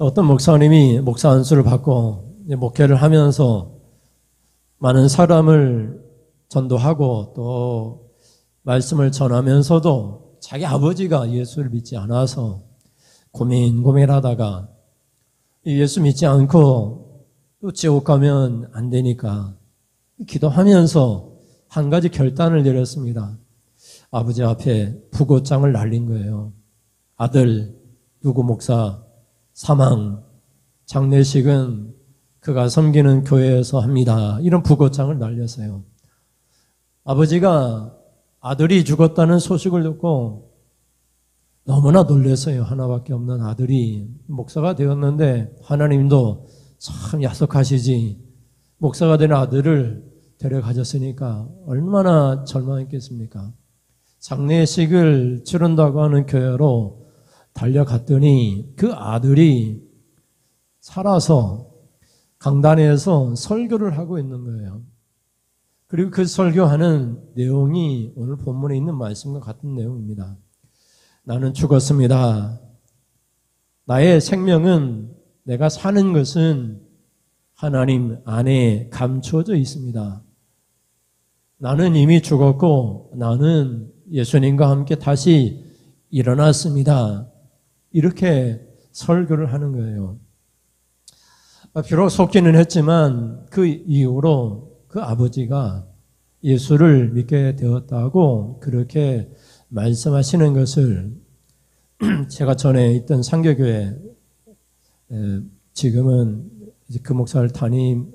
어떤 목사님이 목사 안수를 받고 목회를 하면서 많은 사람을 전도하고 또 말씀을 전하면서도 자기 아버지가 예수를 믿지 않아서 고민하다가 예수 믿지 않고 또 지옥 가면 안 되니까 기도하면서 한 가지 결단을 내렸습니다. 아버지 앞에 부고장을 날린 거예요. 아들 누구 목사 사망, 장례식은 그가 섬기는 교회에서 합니다. 이런 부고장을 날렸어요. 아버지가 아들이 죽었다는 소식을 듣고 너무나 놀랐어요. 하나밖에 없는 아들이 목사가 되었는데 하나님도 참 야속하시지. 목사가 된 아들을 데려가셨으니까 얼마나 절망했겠습니까? 장례식을 치른다고 하는 교회로 달려갔더니 그 아들이 살아서 강단에서 설교를 하고 있는 거예요. 그리고 그 설교하는 내용이 오늘 본문에 있는 말씀과 같은 내용입니다. 나는 죽었습니다. 나의 생명은 내가 사는 것은 하나님 안에 감추어져 있습니다. 나는 이미 죽었고 나는 예수님과 함께 다시 일어났습니다. 이렇게 설교를 하는 거예요. 비록 속기는 했지만 그 이후로 그 아버지가 예수를 믿게 되었다고 그렇게 말씀하시는 것을 제가 전에 있던 상교교회, 지금은 이제 그 목사를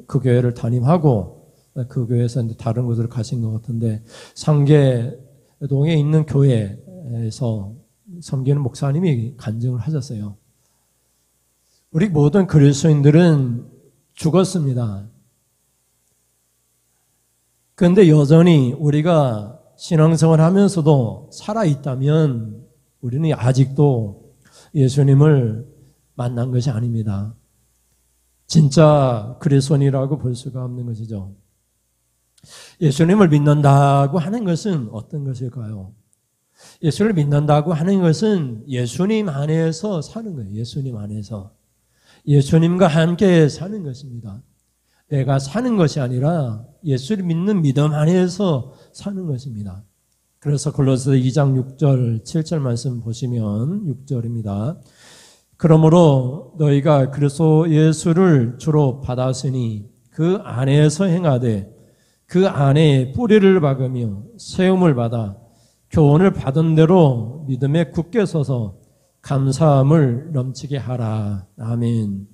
그 교회를 담임하고 그 교회에서 이제 다른 곳으로 가신 것 같은데 상계동에 있는 교회에서 섬기는 목사님이 간증을 하셨어요. 우리 모든 그리스도인들은 죽었습니다. 그런데 여전히 우리가 신앙생활 하면서도 살아있다면 우리는 아직도 예수님을 만난 것이 아닙니다. 진짜 그리스도인이라고 볼 수가 없는 것이죠. 예수님을 믿는다고 하는 것은 어떤 것일까요? 예수를 믿는다고 하는 것은 예수님 안에서 사는 거예요. 예수님 안에서. 예수님과 함께 사는 것입니다. 내가 사는 것이 아니라 예수를 믿는 믿음 안에서 사는 것입니다. 그래서 골로새 2장 6절, 7절 말씀 보시면 6절입니다. 그러므로 너희가 그리스도 예수를 주로 받았으니 그 안에서 행하되 그 안에 뿌리를 박으며 세움을 받아 교훈을 받은 대로 믿음에 굳게 서서 감사함을 넘치게 하라. 아멘.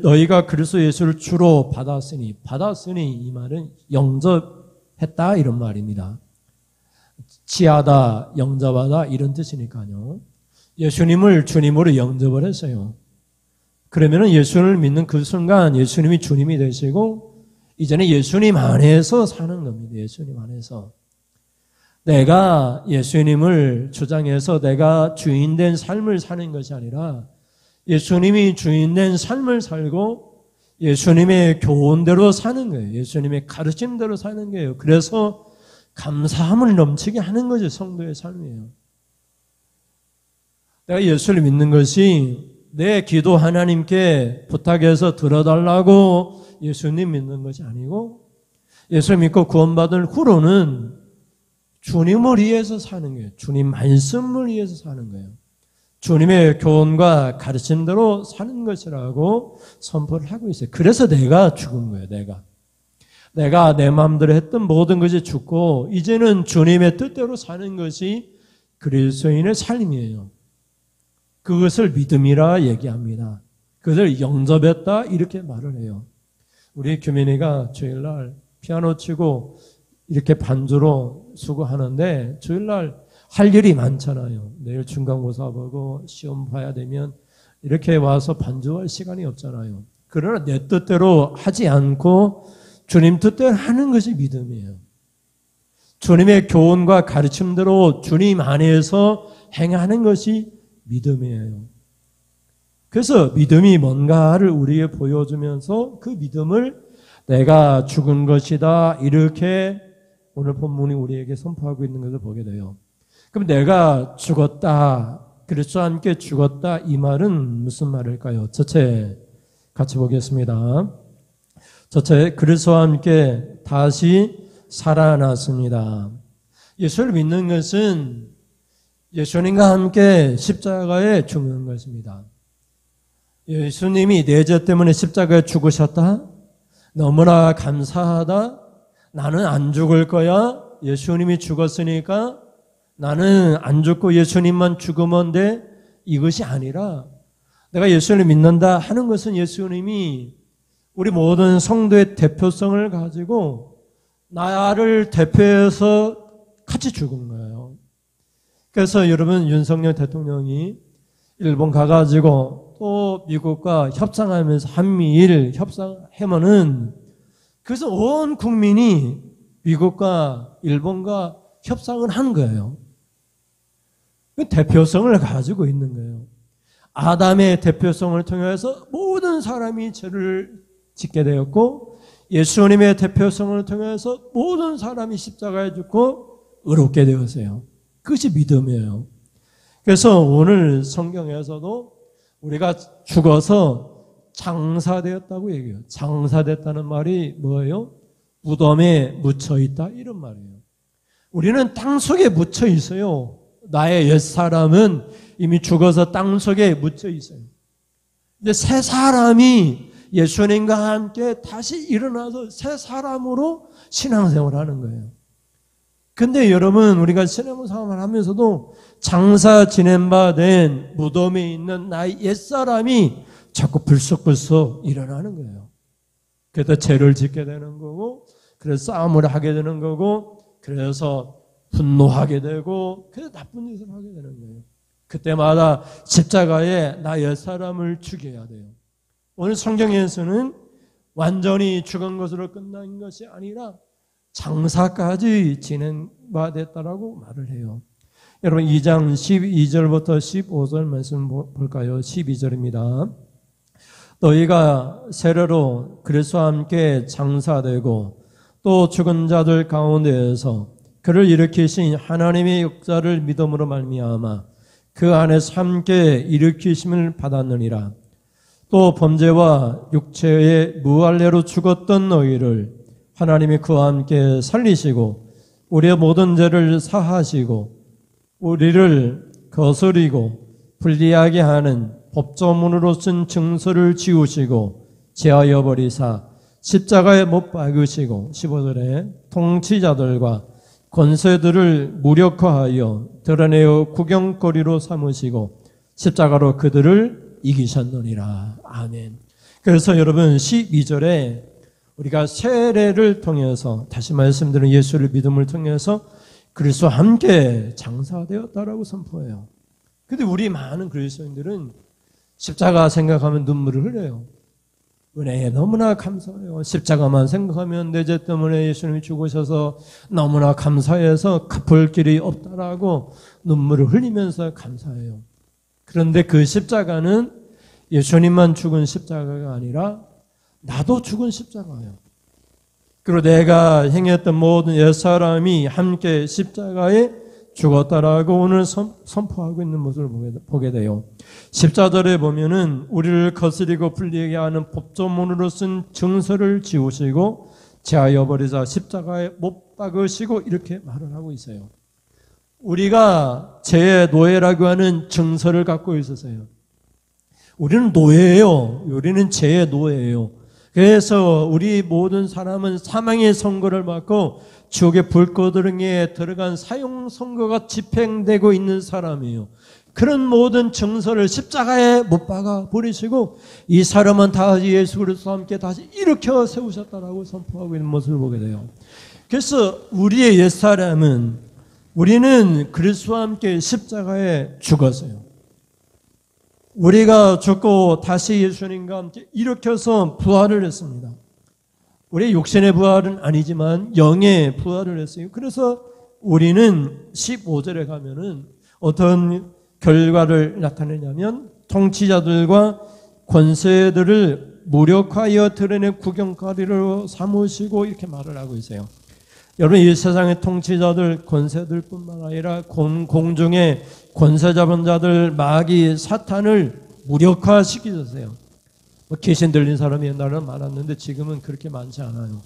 너희가 그리스도 예수를 주로 받았으니 이 말은 영접했다 이런 말입니다. 지하다, 영접하다 이런 뜻이니까요. 예수님을 주님으로 영접을 했어요. 그러면 예수를 믿는 그 순간 예수님이 주님이 되시고 이제는 예수님 안에서 사는 겁니다. 예수님 안에서. 내가 예수님을 주장해서 내가 주인된 삶을 사는 것이 아니라 예수님이 주인된 삶을 살고 예수님의 교훈대로 사는 거예요. 예수님의 가르침대로 사는 거예요. 그래서 감사함을 넘치게 하는 것이 성도의 삶이에요. 내가 예수를 믿는 것이 내 기도 하나님께 부탁해서 들어달라고 예수님 믿는 것이 아니고 예수 믿고 구원받은 후로는 주님을 위해서 사는 거예요. 주님 말씀을 위해서 사는 거예요. 주님의 교훈과 가르침대로 사는 것이라고 선포를 하고 있어요. 그래서 내가 죽은 거예요. 내가 내 마음대로 했던 모든 것이 죽고 이제는 주님의 뜻대로 사는 것이 그리스도인의 삶이에요. 그것을 믿음이라 얘기합니다. 그것을 영접했다 이렇게 말을 해요. 우리 규민이가 주일날 피아노 치고 이렇게 반주로 수고하는데 주일날 할 일이 많잖아요. 내일 중간고사 보고 시험 봐야 되면 이렇게 와서 반주할 시간이 없잖아요. 그러나 내 뜻대로 하지 않고 주님 뜻대로 하는 것이 믿음이에요. 주님의 교훈과 가르침대로 주님 안에서 행하는 것이 믿음이에요. 그래서 믿음이 뭔가를 우리에게 보여주면서 그 믿음을 내가 죽은 것이다 이렇게 오늘 본문이 우리에게 선포하고 있는 것을 보게 돼요. 그럼 내가 죽었다 그리스도와 함께 죽었다. 이 말은 무슨 말일까요? 첫째, 같이 보겠습니다. 첫째, 그리스도와 함께 다시 살아났습니다. 예수를 믿는 것은 예수님과 함께 십자가에 죽는 것입니다. 예수님이 내 죄 때문에 십자가에 죽으셨다? 너무나 감사하다? 나는 안 죽을 거야? 예수님이 죽었으니까 나는 안 죽고 예수님만 죽으면 돼? 이것이 아니라 내가 예수를 믿는다 하는 것은 예수님이 우리 모든 성도의 대표성을 가지고 나를 대표해서 같이 죽은 거예요. 그래서 여러분 윤석열 대통령이 일본 가가지고 또 미국과 협상하면서 한미일 협상하면은 그래서 온 국민이 미국과 일본과 협상을 하는 거예요. 대표성을 가지고 있는 거예요. 아담의 대표성을 통해서 모든 사람이 죄를 짓게 되었고 예수님의 대표성을 통해서 모든 사람이 십자가에 죽고 의롭게 되었어요. 그것이 믿음이에요. 그래서 오늘 성경에서도 우리가 죽어서 장사되었다고 얘기해요. 장사됐다는 말이 뭐예요? 무덤에 묻혀있다 이런 말이에요. 우리는 땅속에 묻혀 있어요. 나의 옛사람은 이미 죽어서 땅속에 묻혀 있어요. 이제 새 사람이 예수님과 함께 다시 일어나서 새 사람으로 신앙생활을 하는 거예요. 근데 여러분 우리가 신앙생활을 하면서도 장사 지낸 바 된 무덤에 있는 나의 옛사람이 자꾸 불쑥불쑥 일어나는 거예요. 그래서 죄를 짓게 되는 거고 그래서 싸움을 하게 되는 거고 그래서 분노하게 되고 그래서 나쁜 짓을 하게 되는 거예요. 그때마다 십자가에 나 옛사람을 죽여야 돼요. 오늘 성경에서는 완전히 죽은 것으로 끝난 것이 아니라 장사까지 진행됐다라고 말을 해요. 여러분 2장 12절부터 15절 말씀 볼까요? 12절입니다. 너희가 세례로 그리스도와 함께 장사되고 또 죽은 자들 가운데에서 그를 일으키신 하나님의 역사를 믿음으로 말미암아 그 안에서 함께 일으키심을 받았느니라. 또 범죄와 육체의 무할례로 죽었던 너희를 하나님이 그와 함께 살리시고 우리의 모든 죄를 사하시고 우리를 거스리고 불리하게 하는 법조문으로 쓴 증서를 지우시고 제하여 버리사 십자가에 못 박으시고 15절에 통치자들과 권세들을 무력화하여 드러내어 구경거리로 삼으시고 십자가로 그들을 이기셨느니라. 아멘. 그래서 여러분 12절에 우리가 세례를 통해서 다시 말씀드린 예수를 믿음을 통해서 그리스도와 함께 장사되었다라고 선포해요. 근데 우리 많은 그리스도인들은 십자가 생각하면 눈물을 흘려요. 은혜에 너무나 감사해요. 십자가만 생각하면 내 죄 때문에 예수님이 죽으셔서 너무나 감사해서 갚을 길이 없다라고 눈물을 흘리면서 감사해요. 그런데 그 십자가는 예수님만 죽은 십자가가 아니라 나도 죽은 십자가예요. 그리고 내가 행했던 모든 옛사람이 함께 십자가에 죽었다라고 오늘 선포하고 있는 모습을 보게 돼요. 14절에 보면은 우리를 거스리고 불리게 하는 법조문으로 쓴 증서를 지우시고 제하여 버리자 십자가에 못 박으시고 이렇게 말을 하고 있어요. 우리가 죄의 노예라고 하는 증서를 갖고 있었어요. 우리는 노예예요. 우리는 죄의 노예예요. 그래서 우리 모든 사람은 사망의 선고를 받고 지옥의 불꽃으로 들어간 사형 선고가 집행되고 있는 사람이에요. 그런 모든 증서를 십자가에 못 박아 버리시고 이 사람은 다시 예수 그리스도와 함께 다시 일으켜 세우셨다라고 선포하고 있는 모습을 보게 돼요. 그래서 우리의 옛사람은 우리는 그리스도와 함께 십자가에 죽었어요. 우리가 죽고 다시 예수님과 함께 일으켜서 부활을 했습니다. 우리의 육신의 부활은 아니지만 영의 부활을 했어요. 그래서 우리는 15절에 가면은 어떤 결과를 나타내냐면 통치자들과 권세들을 무력하여 드러낸 구경거리로 삼으시고 이렇게 말을 하고 있어요. 여러분 이 세상의 통치자들 권세들뿐만 아니라 공중의 권세 잡은 자들 마귀 사탄을 무력화시키셨어요. 귀신 들린 사람이 옛날에는 많았는데 지금은 그렇게 많지 않아요.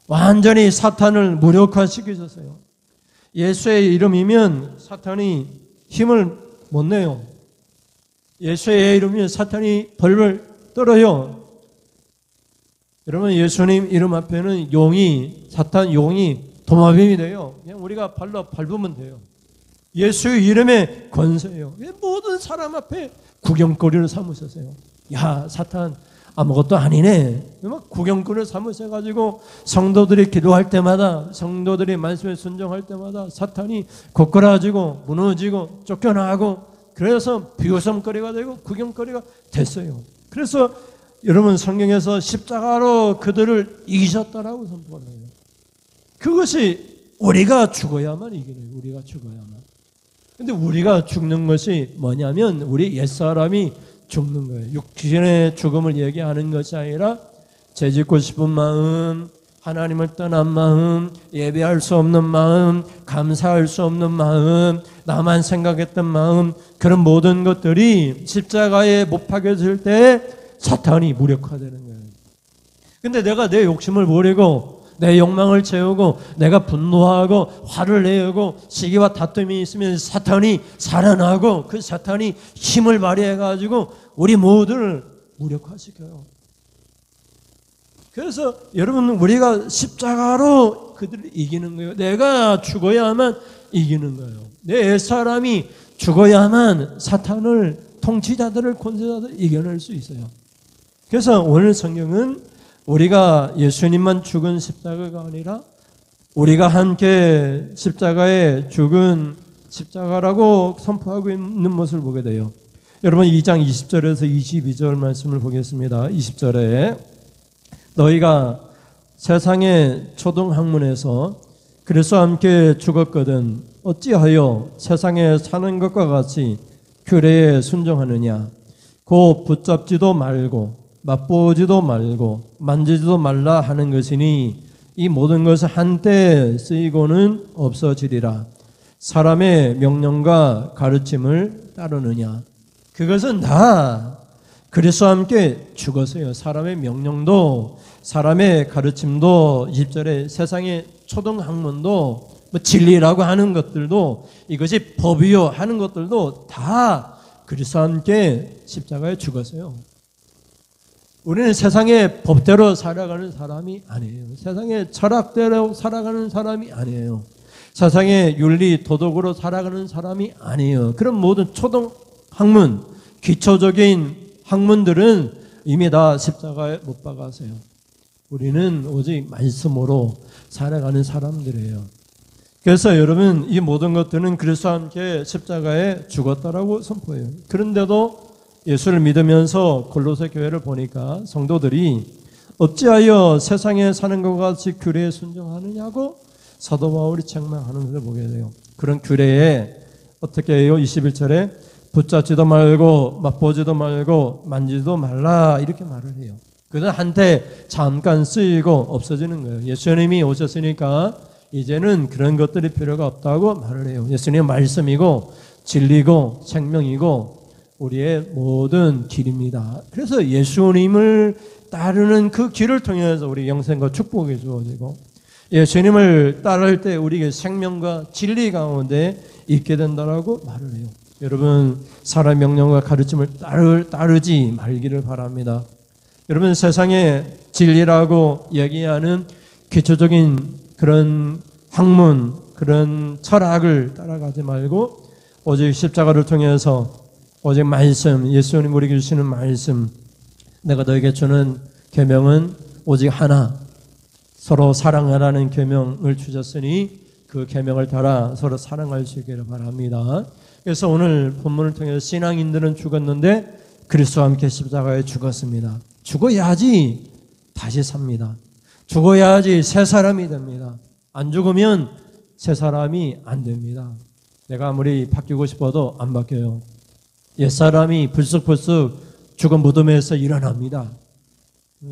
완전히 사탄을 무력화시키셨어요. 예수의 이름이면 사탄이 힘을 못 내요. 예수의 이름이면 사탄이 벌벌 떨어요. 여러분, 예수님 이름 앞에는 사탄 용이 도마뱀이 돼요. 그냥 우리가 발로 밟으면 돼요. 예수의 이름의 권세예요. 모든 사람 앞에 구경거리를 삼으셨어요. 야, 사탄 아무것도 아니네. 막 구경거리를 삼으셔가지고 성도들이 기도할 때마다, 성도들이 말씀에 순종할 때마다 사탄이 고꾸라지고 무너지고 쫓겨나고, 그래서 비웃음거리가 되고 구경거리가 됐어요. 그래서 여러분, 성경에서 십자가로 그들을 이기셨다라고 선포를 해요. 그것이 우리가 죽어야만 이기는, 우리가 죽어야만. 근데 우리가 죽는 것이 뭐냐면 우리 옛사람이 죽는 거예요. 육신의 죽음을 얘기하는 것이 아니라 죄짓고 싶은 마음, 하나님을 떠난 마음, 예배할 수 없는 마음, 감사할 수 없는 마음, 나만 생각했던 마음, 그런 모든 것들이 십자가에 못 박혀질 때 사탄이 무력화되는 거예요. 근데 내가 내 욕심을 버리고 내 욕망을 채우고 내가 분노하고 화를 내고 시기와 다툼이 있으면 사탄이 살아나고, 그 사탄이 힘을 발휘해가지고 우리 모두를 무력화시켜요. 그래서 여러분, 우리가 십자가로 그들을 이기는 거예요. 내가 죽어야만 이기는 거예요. 내 옛사람이 죽어야만 사탄을, 통치자들을, 권세자들을 이겨낼 수 있어요. 그래서 오늘 성경은 우리가 예수님만 죽은 십자가가 아니라 우리가 함께 십자가에 죽은 십자가라고 선포하고 있는 모습을 보게 돼요. 여러분, 2장 20절에서 22절 말씀을 보겠습니다. 20절에 너희가 세상의 초등학문에서 그리스도와 함께 죽었거든 어찌하여 세상에 사는 것과 같이 규례에 순종하느냐. 곧 붙잡지도 말고 맛보지도 말고 만지지도 말라 하는 것이니 이 모든 것은 한때 쓰이고는 없어지리라. 사람의 명령과 가르침을 따르느냐. 그것은 다 그리스도와 함께 죽었어요. 사람의 명령도, 사람의 가르침도, 20절에 세상의 초등학문도, 진리라고 하는 것들도, 이것이 법이요 하는 것들도 다 그리스도와 함께 십자가에 죽었어요. 우리는 세상의 법대로 살아가는 사람이 아니에요. 세상의 철학대로 살아가는 사람이 아니에요. 세상의 윤리, 도덕으로 살아가는 사람이 아니에요. 그런 모든 초등학문, 기초적인 학문들은 이미 다 십자가에 못 박았어요. 우리는 오직 말씀으로 살아가는 사람들이에요. 그래서 여러분, 이 모든 것들은 그리스도와 함께 십자가에 죽었다라고 선포해요. 그런데도 예수를 믿으면서 골로새 교회를 보니까 성도들이 어찌하여 세상에 사는 것 같이 규례에 순종하느냐고 사도 바울이 책망하는 것을 보게 돼요. 그런 규례에 어떻게 해요? 21절에 붙잡지도 말고 맛보지도 말고 만지지도 말라 이렇게 말을 해요. 그것은 한때 잠깐 쓰이고 없어지는 거예요. 예수님이 오셨으니까 이제는 그런 것들이 필요가 없다고 말을 해요. 예수님은 말씀이고 진리고 생명이고 우리의 모든 길입니다. 그래서 예수님을 따르는 그 길을 통해서 우리 영생과 축복이 주어지고 예수님을 따를 때 우리에게 생명과 진리 가운데 있게 된다라고 말을 해요. 여러분, 사람의 명령과 가르침을 따르지 말기를 바랍니다. 여러분, 세상의 진리라고 얘기하는 기초적인 그런 학문, 그런 철학을 따라가지 말고 오직 십자가를 통해서 오직 말씀, 예수님 우리에게 주시는 말씀, 내가 너에게 주는 계명은 오직 하나, 서로 사랑하라는 계명을 주셨으니 그 계명을 따라 서로 사랑할 수 있기를 바랍니다. 그래서 오늘 본문을 통해서 신앙인들은 죽었는데 그리스도와 함께 십자가에 죽었습니다. 죽어야지 다시 삽니다. 죽어야지 새 사람이 됩니다. 안 죽으면 새 사람이 안 됩니다. 내가 아무리 바뀌고 싶어도 안 바뀌어요. 옛사람이 불쑥불쑥 죽은 무덤에서 일어납니다.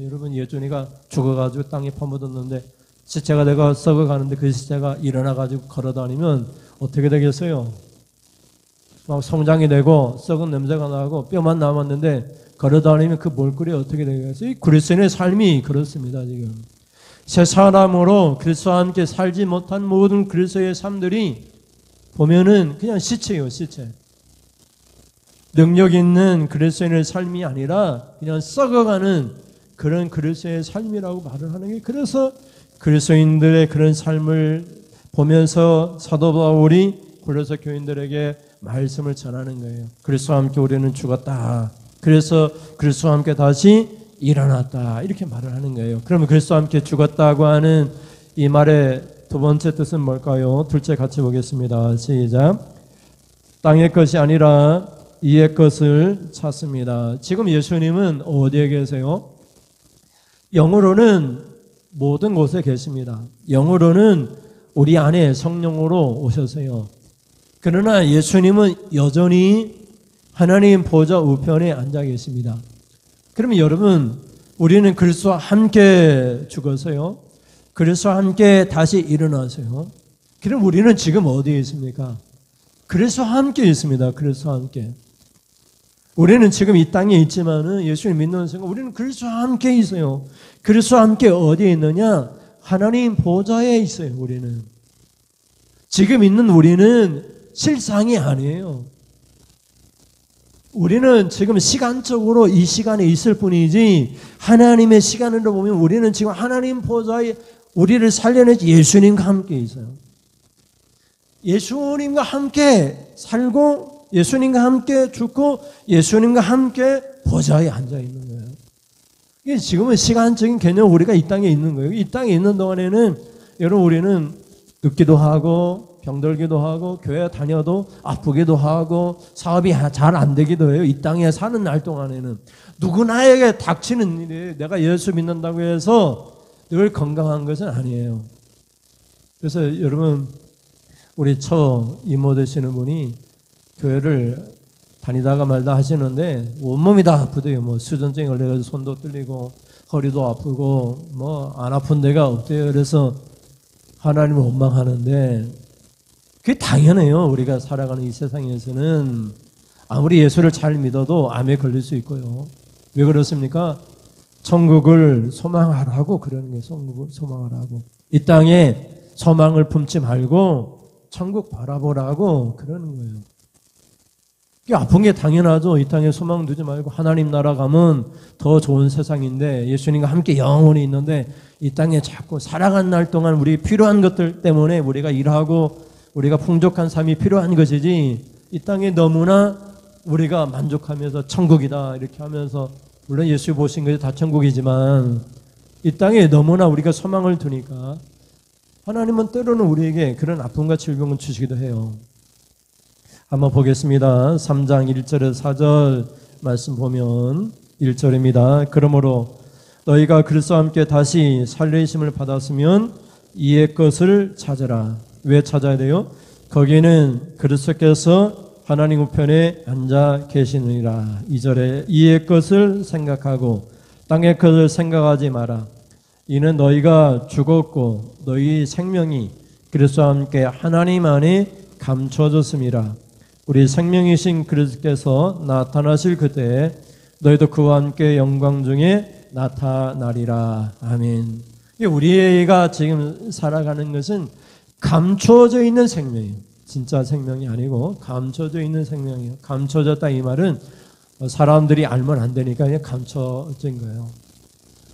여러분, 예준이가 죽어가지고 땅에 파묻었는데 시체가 내가 썩어가는데 그 시체가 일어나가지고 걸어다니면 어떻게 되겠어요? 막 성장이 되고 썩은 냄새가 나고 뼈만 남았는데 걸어다니면 그 몰골이 어떻게 되겠어요? 이 그리스도인의 삶이 그렇습니다. 지금 새 사람으로 그리스도와 함께 살지 못한 모든 그리스도의 삶들이 보면은 그냥 시체예요. 시체. 능력 있는 그리스도인의 삶이 아니라 그냥 썩어가는 그런 그리스도의 삶이라고 말을 하는 게, 그래서 그리스도인들의 그런 삶을 보면서 사도 바울이 골로새 교인들에게 말씀을 전하는 거예요. 그리스도와 함께 우리는 죽었다. 그래서 그리스도와 함께 다시 일어났다. 이렇게 말을 하는 거예요. 그러면 그리스도와 함께 죽었다고 하는 이 말의 두 번째 뜻은 뭘까요? 둘째 같이 보겠습니다. 시작. 땅의 것이 아니라 이의 것을 찾습니다. 지금 예수님은 어디에 계세요? 영으로는 모든 곳에 계십니다. 영으로는 우리 안에 성령으로 오셨어요. 그러나 예수님은 여전히 하나님 보좌 우편에 앉아 계십니다. 그러면 여러분, 우리는 그리스도와 함께 죽어서요, 그리스도와 함께 다시 일어나서요. 그럼 우리는 지금 어디에 있습니까? 그리스도와 함께 있습니다. 그리스도와 함께. 우리는 지금 이 땅에 있지만은 예수님 믿는 순간 우리는 그리스도와 함께 있어요. 그리스도와 함께 어디에 있느냐? 하나님 보좌에 있어요. 우리는. 지금 있는 우리는 실상이 아니에요. 우리는 지금 시간적으로 이 시간에 있을 뿐이지, 하나님의 시간으로 보면 우리는 지금 하나님 보좌에 우리를 살려내지 예수님과 함께 있어요. 예수님과 함께 살고 예수님과 함께 죽고 예수님과 함께 보좌에 앉아 있는 거예요. 이게 지금은 시간적인 개념, 우리가 이 땅에 있는 거예요. 이 땅에 있는 동안에는 여러분, 우리는 늙기도 하고 병들기도 하고 교회 다녀도 아프기도 하고 사업이 잘 안 되기도 해요. 이 땅에 사는 날 동안에는 누구나에게 닥치는 일이, 내가 예수 믿는다고 해서 늘 건강한 것은 아니에요. 그래서 여러분, 우리 처 이모 되시는 분이 교회를 다니다가 말다 하시는데 온몸이 다 아프대요. 뭐 수전증이 걸려가지고 손도 떨리고 허리도 아프고 뭐 안 아픈 데가 없대요. 그래서 하나님을 원망하는데, 그게 당연해요. 우리가 살아가는 이 세상에서는 아무리 예수를 잘 믿어도 암에 걸릴 수 있고요. 왜 그렇습니까? 천국을 소망하라고 그러는 거예요. 천국을 소망하라고. 이 땅에 소망을 품지 말고 천국 바라보라고 그러는 거예요. 이게 아픈 게 당연하죠. 이 땅에 소망 두지 말고 하나님 나라 가면 더 좋은 세상인데, 예수님과 함께 영원히 있는데 이 땅에 자꾸 살아간 날 동안 우리 필요한 것들 때문에 우리가 일하고 우리가 풍족한 삶이 필요한 것이지, 이 땅에 너무나 우리가 만족하면서 천국이다 이렇게 하면서, 물론 예수 보신 것이 다 천국이지만 이 땅에 너무나 우리가 소망을 두니까 하나님은 때로는 우리에게 그런 아픔과 질병을 주시기도 해요. 한번 보겠습니다. 3장 1절에서 4절 말씀 보면 1절입니다. 그러므로 너희가 그리스도와 함께 다시 살리심을 받았으면 이의 것을 찾으라. 왜 찾아야 돼요? 거기는 그리스도께서 하나님 우편에 앉아 계시느니라. 2절에 이의 것을 생각하고 땅의 것을 생각하지 마라. 이는 너희가 죽었고 너희 생명이 그리스도와 함께 하나님 안에 감춰졌음이라. 우리 생명이신 그리스도께서 나타나실 그때에 너희도 그와 함께 영광 중에 나타나리라. 아멘. 우리가 지금 살아가는 것은 감춰져 있는 생명이에요. 진짜 생명이 아니고 감춰져 있는 생명이에요. 감춰졌다 이 말은 사람들이 알면 안 되니까 그냥 감춰진 거예요.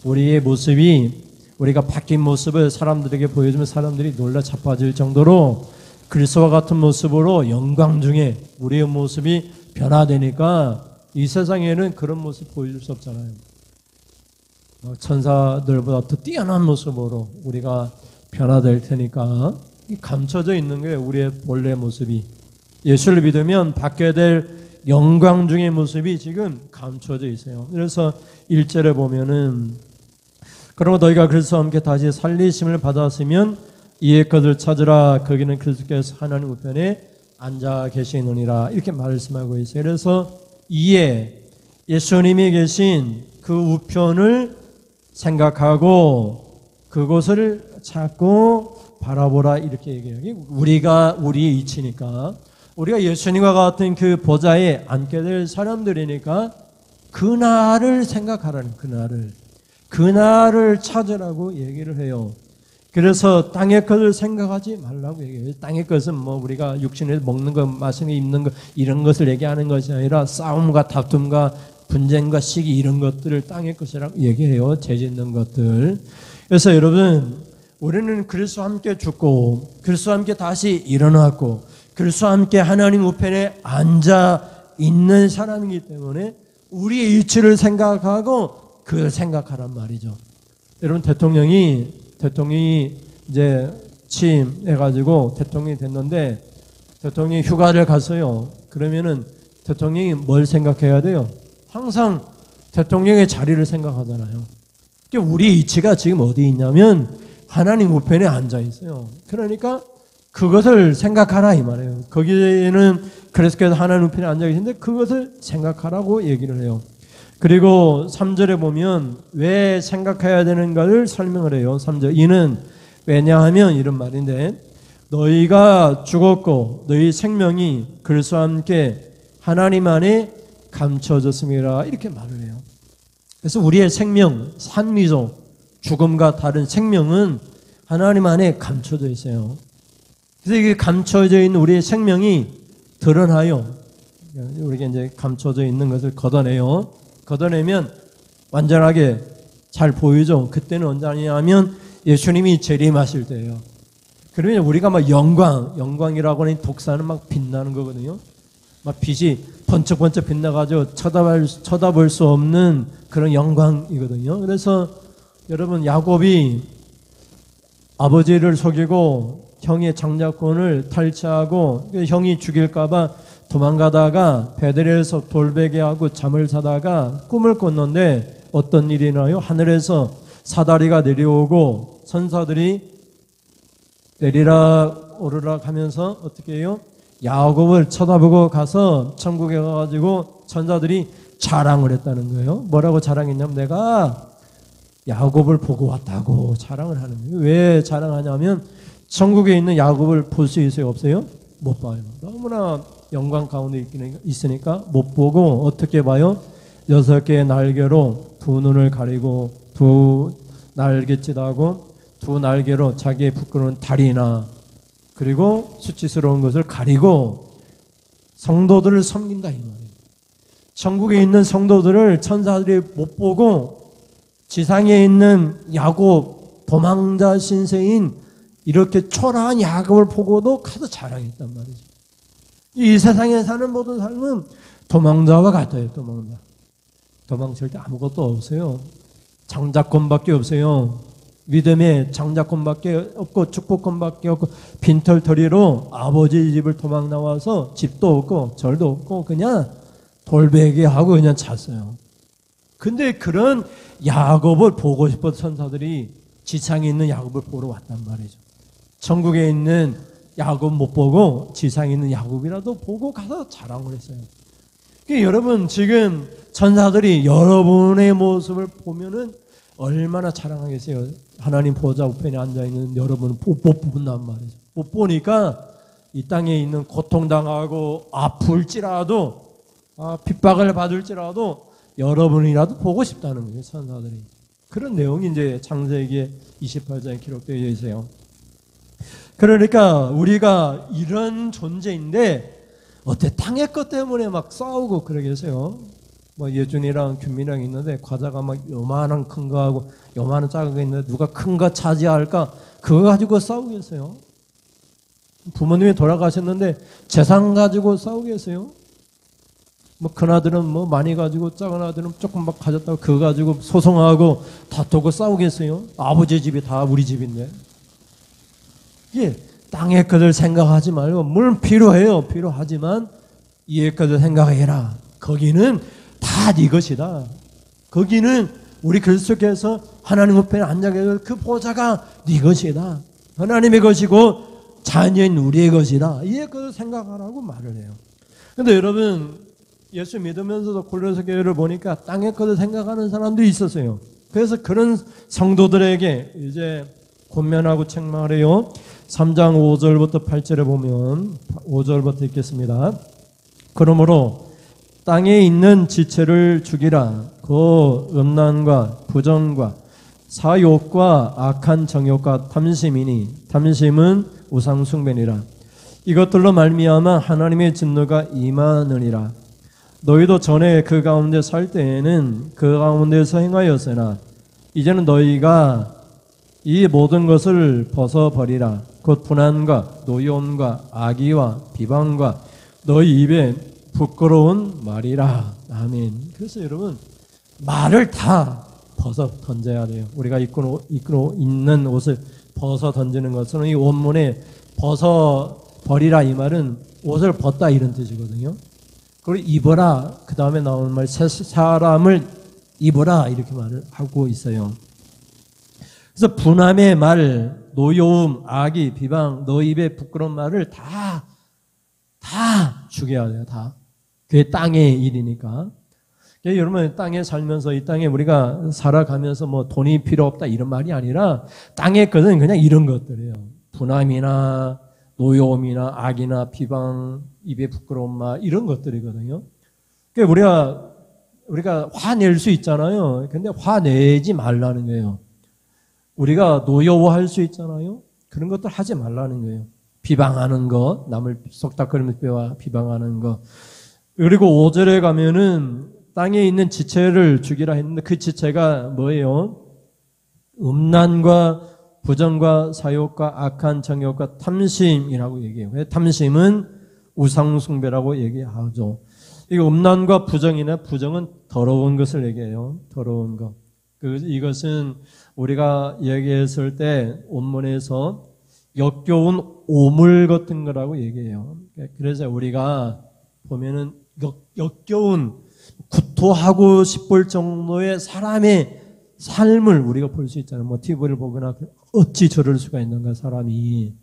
우리의 모습이, 우리가 바뀐 모습을 사람들에게 보여주면 사람들이 놀라 자빠질 정도로 그리스도와 같은 모습으로 영광 중에 우리의 모습이 변화되니까 이 세상에는 그런 모습 보여줄 수 없잖아요. 천사들보다 더 뛰어난 모습으로 우리가 변화될 테니까 감춰져 있는 게 우리의 본래 모습이, 예수를 믿으면 받게 될 영광 중의 모습이 지금 감춰져 있어요. 그래서 1절에 보면은 그러므로 너희가 그리스도와 함께 다시 살리심을 받았으면 이의 것을 찾으라. 거기는 그리스도께서 하나님 우편에 앉아 계시느니라. 이렇게 말씀하고 있어요. 그래서 이에 예수님이 계신 그 우편을 생각하고 그곳을 찾고 바라보라 이렇게 얘기해요. 우리가 우리의 이치니까 우리가 예수님과 같은 그 보좌에 앉게 될 사람들이니까 그날을 생각하라는, 그날을 찾으라고 얘기를 해요. 그래서 땅의 것을 생각하지 말라고 얘기해요. 땅의 것은 뭐 우리가 육신에서 먹는 것, 마시는 것, 입는 것 이런 것을 얘기하는 것이 아니라 싸움과 다툼과 분쟁과 시기 이런 것들을 땅의 것이라고 얘기해요. 죄짓는 것들. 그래서 여러분, 우리는 그리스도와 함께 죽고 그리스도와 함께 다시 일어났고 그리스도와 함께 하나님 우편에 앉아 있는 사람이기 때문에 우리의 위치를 생각하고 그걸 생각하란 말이죠. 여러분, 대통령이 이제 취임해가지고 대통령이 됐는데 대통령이 휴가를 갔어요. 그러면은 대통령이 뭘 생각해야 돼요? 항상 대통령의 자리를 생각하잖아요. 우리 위치가 지금 어디 있냐면 하나님 우편에 앉아 있어요. 그러니까 그것을 생각하라 이 말이에요. 거기에는 그래서 하나님 우편에 앉아 계신데 그것을 생각하라고 얘기를 해요. 그리고 3절에 보면 왜 생각해야 되는가를 설명을 해요. 3절. 이는 왜냐하면 이런 말인데 너희가 죽었고 너희 생명이 그리스도와 함께 하나님 안에 감춰졌습니다. 이렇게 말을 해요. 그래서 우리의 생명, 산미죠. 죽음과 다른 생명은 하나님 안에 감춰져 있어요. 그래서 이게 감춰져 있는 우리의 생명이 드러나요. 우리가 이제 감춰져 있는 것을 걷어내요. 걷어내면 완전하게 잘 보이죠. 그때는 언제냐면 예수님이 재림하실 때예요. 그러면 우리가 막 영광이라고 하는 독사는 막 빛나는 거거든요. 막 빛이 번쩍번쩍 빛나가지고 쳐다볼 수 없는 그런 영광이거든요. 그래서 여러분, 야곱이 아버지를 속이고 형의 장자권을 탈취하고 형이 죽일까봐 도망가다가 베들레헴에서 돌베개하고 잠을 자다가 꿈을 꿨는데 어떤 일이 나요? 하늘에서 사다리가 내려오고 천사들이 내리라 오르락 하면서 어떻게 해요? 야곱을 쳐다보고 가서 천국에 가가지고 천사들이 자랑을 했다는 거예요. 뭐라고 자랑했냐면 내가 야곱을 보고 왔다고 자랑을 하는 거예요. 왜 자랑하냐면 천국에 있는 야곱을 볼 수 있어요? 없어요? 못 봐요. 너무나 영광 가운데 있으니까 못 보고 어떻게 봐요? 6개의 날개로 두 눈을 가리고 두 날갯짓하고 두 날개로 자기의 부끄러운 다리나 그리고 수치스러운 것을 가리고 성도들을 섬긴다 이 말이에요. 천국에 있는 성도들을 천사들이 못 보고 지상에 있는 야곱 도망자 신세인 이렇게 초라한 야곱을 보고도 가서 자랑했단 말이죠. 이 세상에 사는 모든 삶은 도망자와 같아요. 도망칠 때 아무것도 없어요. 장자권밖에 없어요. 믿음의 장자권밖에 없고 축복권밖에 없고 빈털터리로 아버지 집을 도망 나와서 집도 없고 절도 없고 그냥 돌베개하고 그냥 잤어요. 근데 그런 야곱을 보고 싶어서 천사들이 지상에 있는 야곱을 보러 왔단 말이죠. 천국에 있는 야곱 못 보고 지상에 있는 야곱이라도 보고 가서 자랑을 했어요. 그러니까 여러분, 지금 천사들이 여러분의 모습을 보면은 얼마나 자랑하겠어요. 하나님 보좌 우편에 앉아있는 여러분은 못 본단 말이죠. 못 보니까 이 땅에 있는 고통당하고 아플지라도 핍박을 받을지라도 여러분이라도 보고 싶다는 거예요. 천사들이. 그런 내용이 이제 창세기 28장에 기록되어 있어요. 그러니까 우리가 이런 존재인데 어때 땅의 것 때문에 막 싸우고 그러겠어요. 뭐 예준이랑 규민이랑 있는데 과자가 막 요만한 큰 거 하고 요만한 작은 거 있는데 누가 큰 거 차지할까? 그거 가지고 싸우겠어요. 부모님이 돌아가셨는데 재산 가지고 싸우겠어요. 뭐 큰아들은 뭐 많이 가지고 작은 아들은 조금 막 가졌다고 그거 가지고 소송하고 다투고 싸우겠어요. 아버지 집이 다 우리 집인데. 예, 땅의 것을 생각하지 말고 물론 필요해요. 필요하지만 이의 것을 생각해라. 거기는 다 네 것이다. 거기는 우리 그리스도께서 하나님 우편에 앉아 계셔서 그 보좌가 네 것이다. 하나님의 것이고 자녀인 우리의 것이다. 이의 것을 생각하라고 말을 해요. 그런데 여러분, 예수 믿으면서도 고린도 교회를 보니까 땅의 것을 생각하는 사람들이 있었어요. 그래서 그런 성도들에게 이제 권면하고 책망을 해요. 3장 5절부터 8절에 보면 5절부터 읽겠습니다. 그러므로 땅에 있는 지체를 죽이라. 그 음란과 부정과 사욕과 악한 정욕과 탐심이니 탐심은 우상 숭배니라. 이것들로 말미암아 하나님의 진노가 임하느니라. 너희도 전에 그 가운데 살 때에는 그 가운데서 행하였으나 이제는 너희가 이 모든 것을 벗어버리라. 곧 분한과 노여움과 악의와 비방과 너희 입에 부끄러운 말이라. 아멘. 그래서 여러분 말을 다 벗어 던져야 돼요. 우리가 입고 있는 옷을 벗어 던지는 것은 이 원문에 벗어 버리라 이 말은 옷을 벗다 이런 뜻이거든요. 그리고 입어라 그 다음에 나오는 말 새 사람을 입어라 이렇게 말을 하고 있어요. 그래서 분함의 말, 노여움, 악의, 비방, 너 입에 부끄러운 말을 다 죽여야 돼요. 다. 그게 땅의 일이니까. 여러분 땅에 살면서 이 땅에 우리가 살아가면서 뭐 돈이 필요 없다 이런 말이 아니라 땅의 것은 그냥 이런 것들이에요. 분함이나 노여움이나 악이나 비방, 입에 부끄러운 말 이런 것들이거든요. 그러니까 우리가 화낼 수 있잖아요. 근데 화내지 말라는 거예요. 우리가 노여워할 수 있잖아요. 그런 것들 하지 말라는 거예요. 비방하는 것, 남을 속닥거리면서 비방하는 것. 그리고 5절에 가면은 땅에 있는 지체를 죽이라 했는데 그 지체가 뭐예요? 음란과 부정과 사욕과 악한 정욕과 탐심이라고 얘기해요. 탐심은 우상숭배라고 얘기하죠. 이거 음란과 부정이나 부정은 더러운 것을 얘기해요. 더러운 것. 이것은 우리가 얘기했을 때 원문에서 역겨운 오물 같은 거라고 얘기해요. 그래서 우리가 보면은 역겨운 구토하고 싶을 정도의 사람의 삶을 우리가 볼 수 있잖아요. 뭐 TV를 보거나 어찌 저럴 수가 있는가 사람이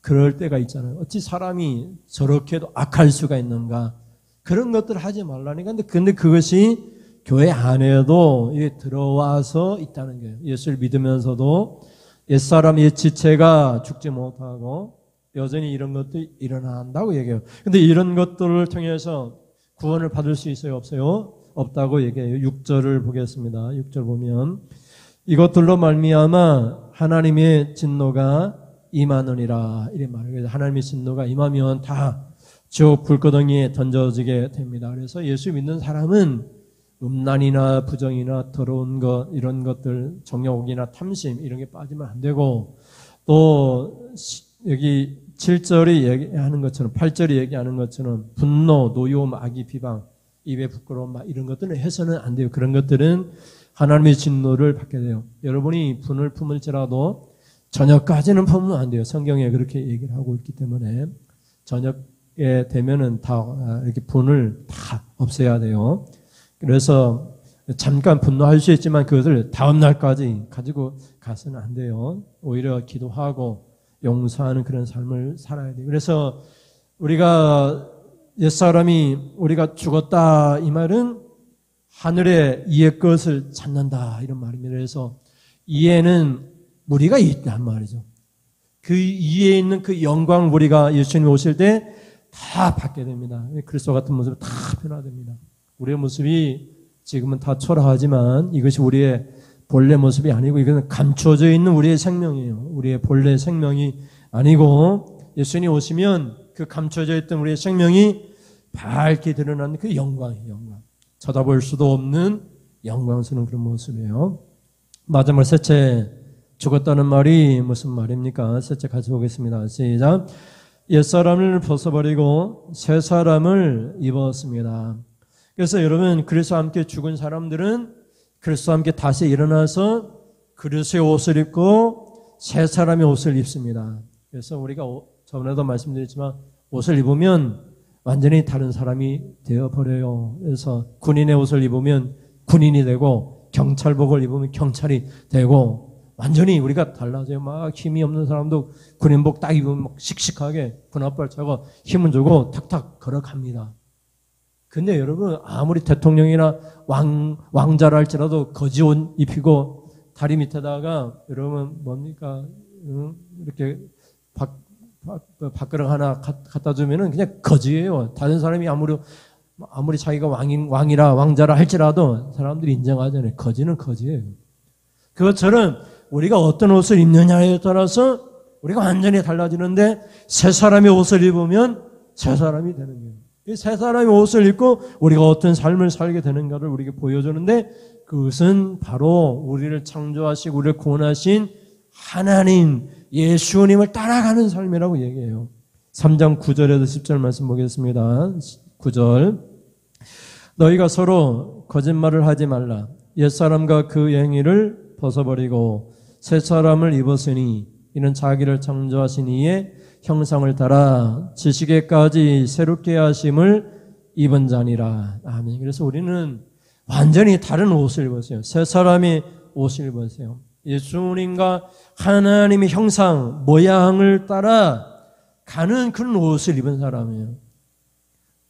그럴 때가 있잖아요. 어찌 사람이 저렇게도 악할 수가 있는가 그런 것들 하지 말라니까. 근데 그것이 교회 안에도 들어와서 있다는 거예요. 예수를 믿으면서도 옛사람 옛 지체가 죽지 못하고 여전히 이런 것도 일어난다고 얘기해요. 근데 이런 것들을 통해서 구원을 받을 수 있어요? 없어요? 없다고 얘기해요. 6절을 보겠습니다. 6절 보면 이것들로 말미암아 하나님의 진노가 임하느니라 이렇게 말해요. 하나님의 진노가 임하면 다 지옥 불구덩이에 던져지게 됩니다. 그래서 예수 믿는 사람은 음란이나 부정이나 더러운 것 이런 것들 정욕이나 탐심 이런 게 빠지면 안 되고 또 여기 7절이 얘기하는 것처럼 8절이 얘기하는 것처럼 분노, 노여움, 악의, 비방, 입에 부끄러움 이런 것들은 해서는 안 돼요. 그런 것들은 하나님의 진노를 받게 돼요. 여러분이 분을 품을지라도 저녁까지는 품으면 안 돼요. 성경에 그렇게 얘기를 하고 있기 때문에 저녁에 되면은 다 이렇게 분을 다 없애야 돼요. 그래서 잠깐 분노할 수 있지만 그것을 다음 날까지 가지고 가서는 안 돼요. 오히려 기도하고 용서하는 그런 삶을 살아야 돼요. 그래서 우리가 옛사람이 우리가 죽었다 이 말은 하늘의 이의 것을 찾는다 이런 말입니다. 그래서 이에는 우리가 있단 말이죠. 그 이에 있는 그 영광 우리가 예수님 오실 때 다 받게 됩니다. 그리스도 같은 모습이 다 변화됩니다. 우리의 모습이 지금은 다 초라하지만 이것이 우리의 본래 모습이 아니고 이것은 감춰져 있는 우리의 생명이에요. 우리의 본래 생명이 아니고 예수님이 오시면 그 감춰져 있던 우리의 생명이 밝게 드러나는 그 영광이에요. 영광. 쳐다볼 수도 없는 영광스러운 그런 모습이에요. 마지막 셋째 죽었다는 말이 무슨 말입니까? 셋째 같이 보겠습니다. 시작. 옛사람을 벗어버리고 새 사람을 입었습니다. 그래서 여러분 그리스도와 함께 죽은 사람들은 그리스도와 함께 다시 일어나서 그리스도의 옷을 입고 새 사람의 옷을 입습니다. 그래서 우리가 저번에도 말씀드렸지만 옷을 입으면 완전히 다른 사람이 되어버려요. 그래서 군인의 옷을 입으면 군인이 되고 경찰복을 입으면 경찰이 되고 완전히 우리가 달라져요. 막 힘이 없는 사람도 군인복 딱 입으면 막 씩씩하게 군합발 차고 힘을 주고 탁탁 걸어갑니다. 근데 여러분 아무리 대통령이나 왕자라 할지라도 거지 옷 입히고 다리 밑에다가 여러분 뭡니까? 이렇게 밥그릇 하나 갖다 주면은 그냥 거지예요. 다른 사람이 아무리 자기가 왕자라 할지라도 사람들이 인정하잖아요. 거지는 거지예요. 그것처럼 우리가 어떤 옷을 입느냐에 따라서 우리가 완전히 달라지는데 새 사람의 옷을 입으면 새 사람이 되는 거예요. 새 사람의 옷을 입고 우리가 어떤 삶을 살게 되는가를 우리에게 보여주는데 그것은 바로 우리를 창조하시고 우리를 구원하신 하나님 예수님을 따라가는 삶이라고 얘기해요. 3장 9절에서 10절 말씀 보겠습니다. 9절 너희가 서로 거짓말을 하지 말라. 옛사람과 그 행위를 벗어버리고 새 사람을 입었으니 이는 자기를 창조하신 이의 형상을 따라 지식에까지 새롭게 하심을 입은 자니라. 아멘. 그래서 우리는 완전히 다른 옷을 입었어요. 새 사람의 옷을 입었어요. 예수님과 하나님의 형상, 모양을 따라 가는 그런 옷을 입은 사람이에요.